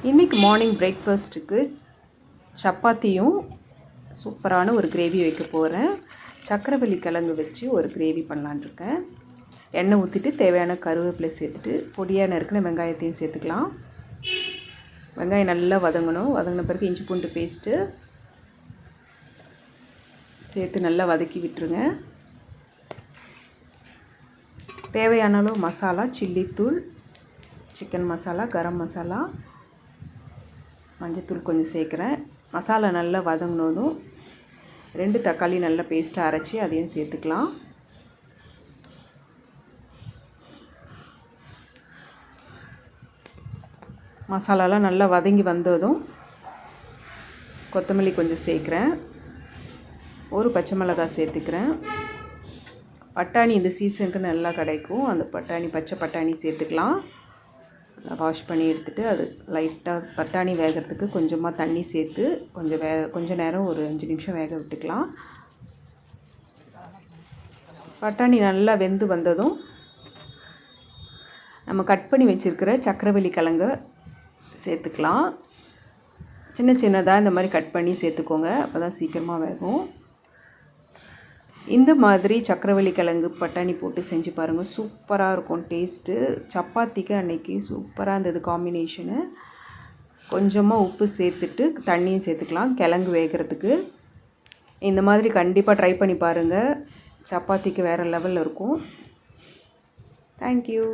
இன்றைக்கி மார்னிங் பிரேக்ஃபாஸ்ட்டுக்கு சப்பாத்தியும் சூப்பரான ஒரு கிரேவி வைக்க போகிறேன். சக்கரவள்ளி கிழங்கு வச்சு ஒரு கிரேவி பண்ணலான்ட்ருக்கேன். எண்ணெய் ஊற்றிட்டு தேவையான கருவேப்பிலை சேர்த்துட்டு பொடியாக நறுக்கின வெங்காயத்தையும் சேர்த்துக்கலாம். வெங்காயம் நல்லா வதங்கணும். வதங்கின பிறகு இஞ்சி பூண்டு பேஸ்ட்டு சேர்த்து நல்லா வதக்கி விட்டுருங்க. தேவையான அளவு மசாலா, சில்லித்தூள், சிக்கன் மசாலா, கரம் மசாலா, மஞ்சத்தூள் கொஞ்சம் சேர்க்குறேன். மசாலா நல்லா வதங்கினதும் 2 தக்காளி நல்லா பேஸ்ட்டாக அரைச்சி அதையும் சேர்த்துக்கலாம். மசாலாலாம் நல்லா வதங்கி வந்ததும் கொத்தமல்லி கொஞ்சம் சேர்க்குறேன். ஒரு பச்சை மிளகாய் சேர்த்துக்கிறேன். பட்டாணி இந்த சீசனுக்கு நல்லா கிடைக்கும். அந்த பச்சை பட்டாணி சேர்த்துக்கலாம். வாஷ் பண்ணி எடுத்துகிட்டு அது லைட்டாக பட்டாணி வேகிறதுக்கு கொஞ்சமாக தண்ணி சேர்த்து கொஞ்சம் நேரம் ஒரு 5 நிமிஷம் வேக விட்டுக்கலாம். பட்டாணி நல்லா வெந்து வந்ததும் நம்ம கட் பண்ணி வச்சுருக்கிற சக்கரவள்ளி கிழங்க சேர்த்துக்கலாம். சின்னதாக இந்த மாதிரி கட் பண்ணி சேர்த்துக்கோங்க. அப்போ தான் சீக்கிரமாக வேகும். இந்த மாதிரி சக்கரவள்ளி கிழங்கு பட்டாணி போட்டு செஞ்சு பாருங்கள். சூப்பராக இருக்கும் டேஸ்ட்டு. சப்பாத்திக்கு அன்றைக்கி சூப்பராக இருந்தது காம்பினேஷனு. கொஞ்சமாக உப்பு சேர்த்துட்டு தண்ணியும் சேர்த்துக்கலாம் கிழங்கு வேகிறதுக்கு. இந்த மாதிரி கண்டிப்பாக ட்ரை பண்ணி பாருங்கள். சப்பாத்திக்கு வேறு லெவலில் இருக்கும். தேங்க்யூ.